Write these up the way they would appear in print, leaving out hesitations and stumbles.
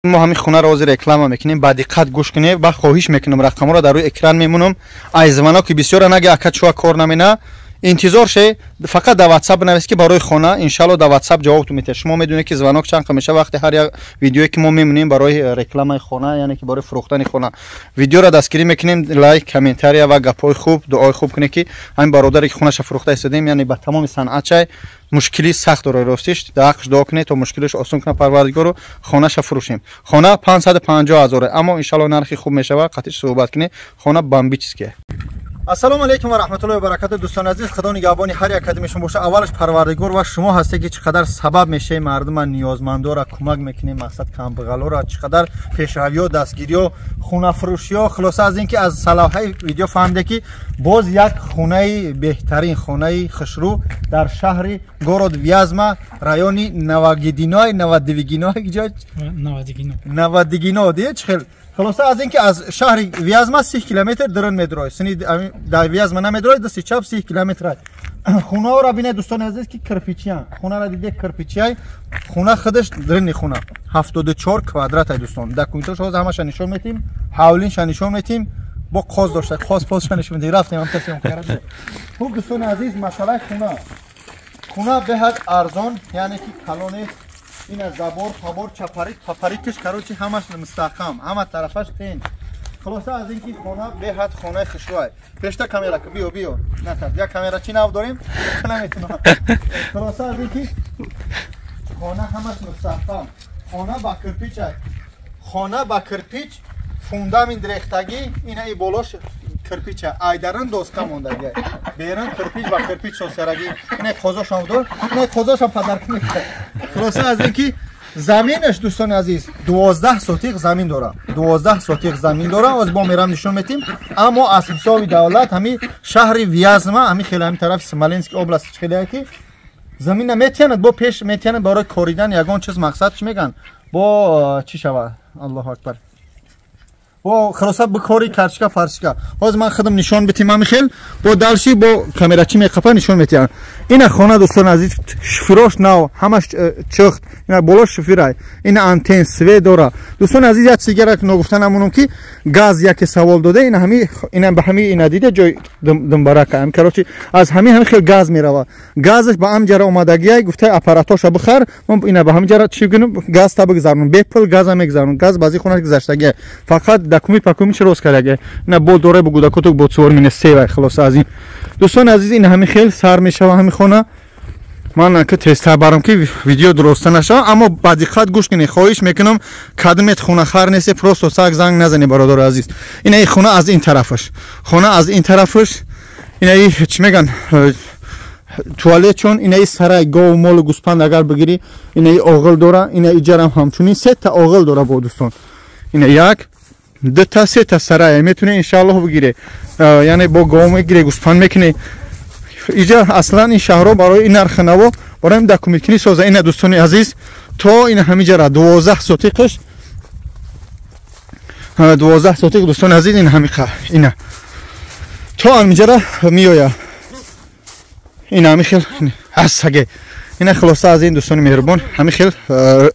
ما همین خونه را از رکلام میکنیم با دقت گوش کنید با خواهش میکنم رقم را در روی اکران میمونم ایزمانا که بسیار نگه اکد شو کار نمینه انتظار شه فقط در واتساپ بنویسید که برای خونه ان شاء الله در واتساپ جوابتون میده. شما میدونید که زبانک چند همیشه وقتی هر یک ویدیویی که ما میمونیم برای رکلام خونه یعنی که برای فروختن خونه ویدیو را دستگیری میکنیم لایک کامنتاری و گپای خوب دعای خوب کنید که همین برادری که خونش فروخته استادیم یعنی با تمام صنعت چای مشکلی سخت رو راستش داخش دو کنه تو مشکلش آسان کنه پروردگار رو خونه‌ش فروشیم. خونه 550,000 اما ان شاء الله نرخی خوب میشه و قطعش صحبت کنه خونه بامبیچ که. السلام علیکم و رحمت الله و برکاته دوستان عزیز خدا نگهبان هر یک کدومشون باشه. اولش پروردگار و شما هستی که چقدر سبب میشه مردم نیازمندا را کمک میکنه مقصد کمبغلا را چقدر پیشروی و دستگیری و خونه فروشی و خلاصه از اینکه از صلاحی ویدیو فهمیده که باز یک خونه بهترین خونه خشرو در شهر گورود ویازما رایون نوادگینای دیگه چخل خلاصه از اینکه از شهر ویازما 30 کیلومتر درن مترو سنی در ویازما نمیدروی دستی چپ 30 کیلومتر خونه را ببینید دوستان عزیز که کرپیچیان خونه را دیدید کرپیچیای خونه خودش درن خونه 74 کوادرات دوستان داکومنتش از همش نشون میدیم حوالینش نشون میدیم با قاز داشته قاز پاسش نشون میدیم رفتیم هم تصمیم کردیم. خوب دوستان عزیز مسئله خونه به حد ارزان یعنی که کلونه این از زبور پابور چپاریکش کروچی همش مستحکم همه طرفش تین خلاصه از اینکه خونه به حد خونه خشوای پیشتا کامera بیو نه یا کامera چی ناو داریم نمیتونم خلاصه از اینکه خونه همش مستحکم خونه با کرپیچ فوندامین درختگی اینا ای بالاش کرپیچ ایدرن دوستا موندگی بیرون کرپیچ با کرپیچ سرگی اینا خوزاش هم دور اینا خوزاش هم پدر کنه خلاصه از اینکه زمینش دوستان عزیز 12 سوتیق زمین داره 12 سوتیق زمین داره از با میرم نشون میدیم اما از حساب دولت همین شهر ویازما همین خیلی همین طرف سمالینسک اوبلاست خیلی کی زمین نمیتونه با پیش میتونه برای کوریدن یگان چیز مقصدش میگن با چی شود الله اکبر با خلاصه بکاری کارچکا فارچکا باز من خودم نشون بدم همین خیل با دالشی با کامera چی میخوام نشون میدم. این خانه دوستان عزیز فروش نو همش چخت اینا بالاش شفیرای این آنتن سوی داره دوستان عزیز یک سیگار که نگفتن همونم که گاز یک سوال داده این همین اینا به همین اینا دیده جای دنباره کردم کاروچی از همین خیلی گاز میره گازش با هم جرا اومدگی گفته آپاراتوش بخر من اینا به هم جرا چی کنم گاز تا بگذارم بپل گاز میگذارم گاز بازی خونه گذاشتگی فقط دکومنت روز کرده نه بو دوره بگو دکتر بو صور مینه سیو خلاص از این دوستان عزیز این همین خیلی سر میشه و همین خونه من که تست برام که ویدیو درست نشه اما با دقت گوش کنید خواهش میکنم کدومت خونه خر نیست پروست ساگ زنگ نزنی برادر عزیز این خونه از این طرفش این چی میگن توالت چون این سرای گاو مول گوسپند اگر بگیری این اوغل داره این اجرام همچنین 3 تا اوغل داره با دوستان این یک 2 تا 3 تا سرای میتونه ان شاء الله بگیره یعنی با گاو میگیره گوسپند میکنه اینجا اصلا این شهر رو برای این نرخ نو برای دکومنت کنی سازه این دوستان عزیز تو این همینجا را 12 سوتیقش 12 سوتیق دوستان عزیز این همین اینا تو همینجا را میویا این همین خیلی هستگه این خلاصه از این دوستان مهربان همین خیلی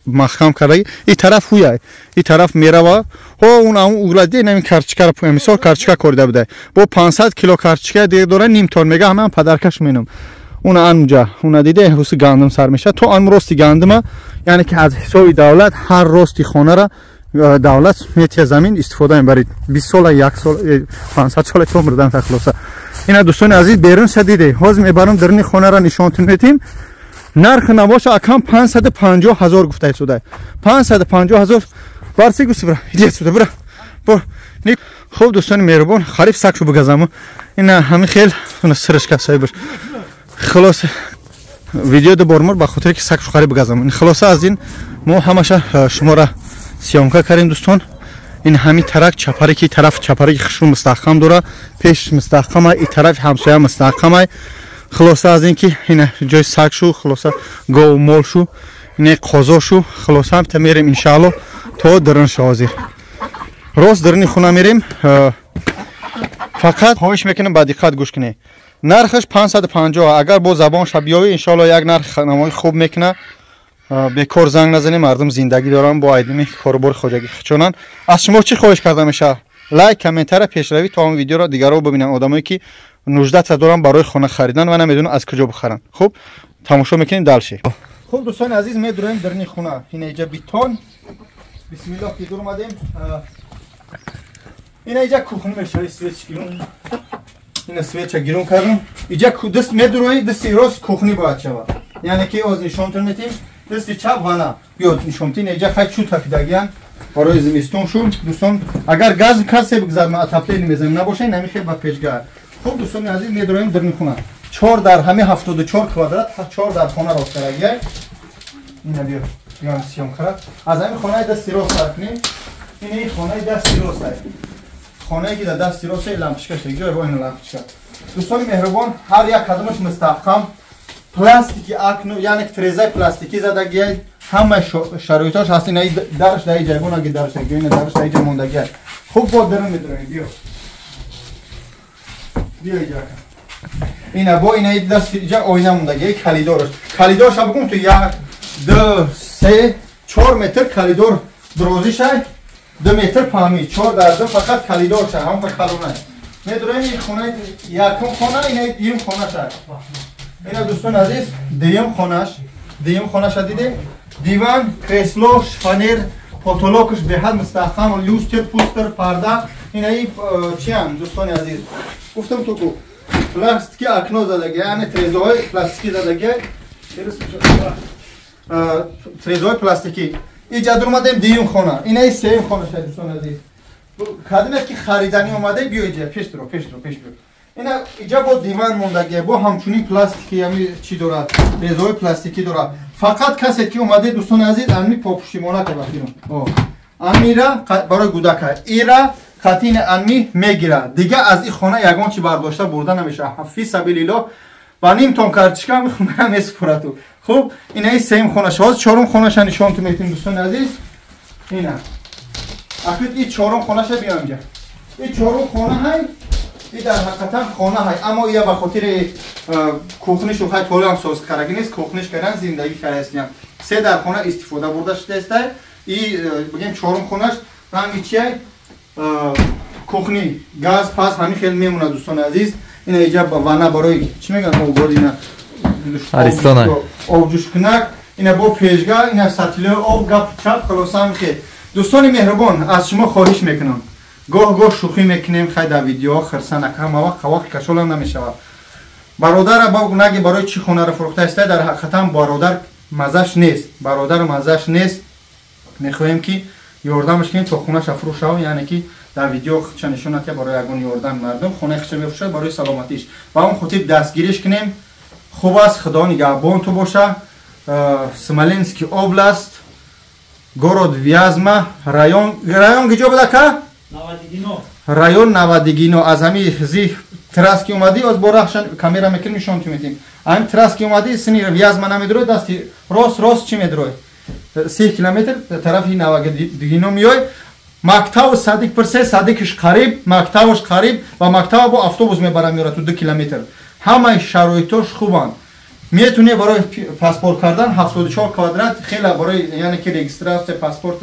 مخام کرده این طرف هویه این طرف میره و اون اوگلاده این کارچکا رو مثال کارچکا کرده بوده با 500 کیلو کارچکا دیگه داره نیم تن میگه همه پدرکش مینم اون اونجا اون دیده روز گندم سر میشه تو آن راستی گندم یعنی که از حساب دولت هر راستی خونه را دولت میته زمین استفاده میبرید 20 سال 1 سال 500 سال تو مردن خلاصه اینا دوستان عزیز بیرون شدیده باز میبرم درون خونه را نشونتون میدیم نرخ نواش اکم 550,000 گفته شده 550,000 بارسی گوش برا ایدیت شده برا خوب دوستان مهربان خریف سکشو بگذم این همین خیلی سرش کسایی باش خلاص ویدیو دو بارمور با خاطر که سکشو خریف بگذم خلاصه از این ما همشه شما را سیامکا کردیم دوستان این همین طرف چپاری که طرف چپاری خشم مستحکم داره پیش مستحکمه این طرف همسایه مستحکمه خلاصه از اینکه این جای سگ شو خلاصه گاو مول شو این قازا شو خلاصه هم میریم ان شاء الله تو درن شازی راست درنی خونه میریم فقط خواهش میکنم با دقت گوش کنید نرخش 550 اگر با زبان شبیه‌ای ان شاء الله یک نرخ نمای خوب میکنه бекор занг назанем мардум зиндагӣ дорам бо айдими корубори хоҷагӣ чунан аз шумо чӣ хоҳиш карда мешавад лайк комментария пешравӣ то он видеоро дигарро бибинанд одамое ки нуждата доранд барои хона харидан ва намедонанд аз куҷо бихаранд хуб тамошо мекунем далши хуб дӯстони азиз медуроем дарни хона ина иҷа битон бисмиллоҳ ки дур омадем ина иҷа кухни мешавад свечки ина свеча гирон кардам иҷа дст медурои дсти рост кухни бояд шавад яъне ки оз нишонтон метем дсти чап вана ё нишонтин иҷа хай чӯ такидагиян барои зимистон шуд дӯстон агар газ касе бигзарма отопление мезанем набошад намехе ба пешгар хуб дӯстони азиз медуроем дарни хона 4 дар ҳами 74 квадрат 4 дар хона рост карагия ина биё ям сиём карад аз ҳамин хонаи дасти рост саркунем ина ин хонаи дасти рост خانه که در دستی راست لامپشکش دیگه با این لامپشکا دوستان مهربان هر یک کدومش مستحکم پلاستیکی اکنو یعنی فریزای پلاستیکی زدگی همه شرایطاش هست این درش در جایگون اگه درش دیگه این درش در جای موندگی خوب با درم میدونید بیا اینجا اینا با این دست اینجا آینه موندگی کلیدارش کلیدارش بگم تو 1 2 3 4 متر کلیدار درازیش 2 متر پامی 4 در 2 فقط کلیدار شه هم کلونه میدونید این خونه یکم خونه این دیم خونه شه اینا دوستان عزیز دیم خونش دیدید دیوان کرسلو شفانر پاتولوکش به حد مستحکم لوستر پوستر پرده اینا چی هم دوستان عزیز گفتم تو کو پلاستیکی اکنو زدگی یعنی تریزهای پلاستیکی زدگی تریزهای پلاستیکی اینجا در اومدیم دیم خونه اینه سیم خونه شد دوستان عزیز کدومه که خریدنی اومده بیا اینجا پیش برو اینا اینجا با دیوان موندگی با همچونی پلاستیکی یعنی چی دارد تریزهای پلاستیکی دارد فقط کسی که اومده دوستان عزیز امی پاپوشیمونه که بخیرم امیرا برای گودک ایرا خطین امی میگیره دیگه از این خونه یگان چی برداشته برده نمیشه فی سبیل الله با نیم تون کارتشکا میخونه میسپره تو خوب اینا این سیم خونه شد چهارم خونه ش نشون تو میتین دوستان عزیز اینا اخیر این چهارم خونه ش بیام اینجا این چهارم خونه های این در حقیقت خونه های اما یا به خاطر کوخنش رو خیلی طول هم ساز کردگی نیست کوخنش کردن زندگی کردن سه در خونه استفاده برده شده است این بگیم چهارم خونهش رنگی چیه کوخنی گاز پاس همین خیلی میمونه دوستان عزیز این اینجا با وانه برای چی میگن آب اینا آریستانه آب جوش کنک اینا با پیشگاه اینا سطل آب گپ چپ خلاصم که دوستان مهربان از شما خواهش میکنم گاه شوخی میکنیم خیلی در ویدیو خرسانه کم وقت کشول هم نمیشود برادر با نگی برای چی خونه رو فروخته است در حقیقت برادر مزهش نیست میخوایم که یاردمش کنیم تا خونهش فروش شود یعنی که در ویدیو چه نشون که برای یگان یاردن مردم خونه خش بفروشه برای سلامتیش با اون خطیب دستگیریش کنیم خوب است خدا نگهبان تو باشه سمالینسکی اوبلاست گورود ویازما رایون کجا بوده که رایون نوادگینو از همین زی تراس کی اومدی از براشن کامera میکنیم نشون میدیم همین تراس کی اومدی سنی ویازما نمیدرو دستی راست چی میدروی 3 کیلومتر طرف این نوادگینو میای مکتب صادق پرسه صادقش قریب مکتبش قریب و مکتب با اتوبوس میبره میره تو 2 کیلومتر همه شرایطش خوبن میتونه برای پاسپورت کردن 74 کوادرات خیلی برای یعنی که رجیستراسیون پاسپورت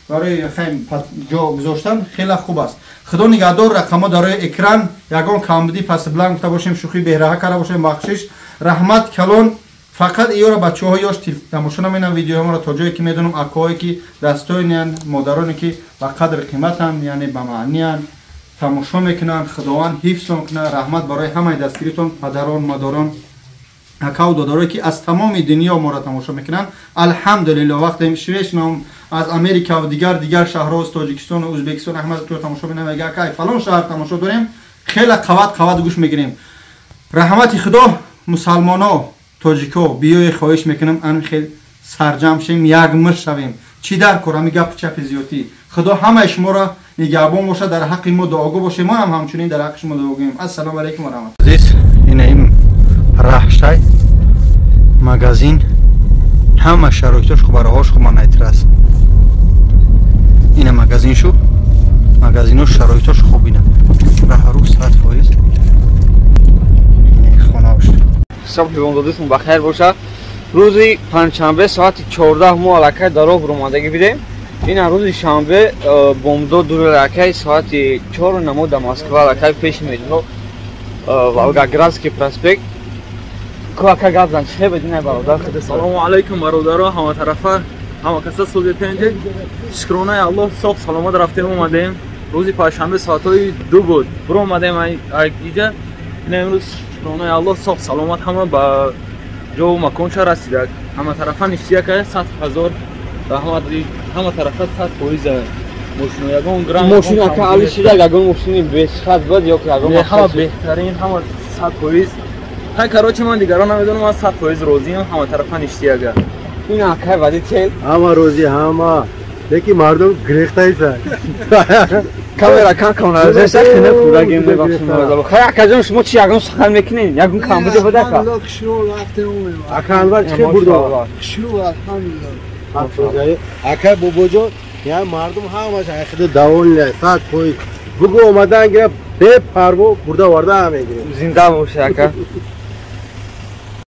برای خیم جا گذاشتن خیلی خوب است خدا نگهدار رقم‌ها داره اکران یگان کامدی پس بلانک گفته باشیم شوخی بهره کرده باشیم بخشش رحمت کلون فقط ایو را بچه‌ها یاش تماشا نمی‌کنن ویدیو ما را تا جایی که میدونم اکوهایی که دستاینن مادرانی که با قدر قیمتن یعنی به معنیان تماشا میکنن خداوند حفظ کنه رحمت برای همه دستگیریتون پدران مادران اکاو دادارایی که از تمام دنیا ما را تماشا میکنن الحمدلله وقتی شویش نام از امریکا و دیگر شهرها از تاجیکستان و ازبکستان احمد تو تماشا میکنن میگه که فلان شهر تماشا داریم خیلی قوت گوش میگیریم رحمت خدا مسلمانا تاجیکا بیای خواهش میکنم ان خیلی سرجم شیم یک مش شویم چی در کارم میگه چپ زیاتی خدا همه شما را نگهبان باشه در حق ما دعاگو باشه ما هم همچنین در حق شما دعا گوییم السلام علیکم و رحمت الله این راهشای مغازین همه شرایطش خوب راهاش خوب نایتراست این مغازین شو مغازینش شرایطش خوب اینه راه رو ساعت فایز صبح بخیر باشه روزی پنجشنبه ساعت 14 ما علاقه در راه برآمدگی بودیم. این روز شنبه بمداد دور علاقه ساعت 4 نمو در مسکو علاقه پیش میدیم. والگاگرادسکی پراسپکت. که گفتن چه بدین برادر خدا. سلام علیکم برادرها همه طرفه همه کسا سوزیتنده. شکرانه الله صبح سلامت رفتیم اومدیم. روزی پنجشنبه ساعت 2 بود. برو اومدیم اینجا. امروز شکرانه الله صبح سلامت همه با جو مکان چه رسیده. همه طرفه نشتیه که 100,000 همه طرفه 100% ماشین یگان گران ماشین که علی شده یگان ماشین 20 بود یا که یگان همه بهترین همه 100%. های کاروچ من دیگران نمیدونم من 100% روزیم همه طرفه نشتیه گه. این آخه ولی چه؟ همه روزی همه لیکی مردم گریختایی سر کامرا کن از سخت پورا گیم میگم خیلی کجا شما چی یگان سخن میکنین یگان کام بده بده کا اکانور چه برده شروع الحمدلله اکا بوبوجو یا مردم همش اخد داون نه ساعت کوی بگو اومدن گرفت به پرو برده ورده هم میگیره زنده باشه اکا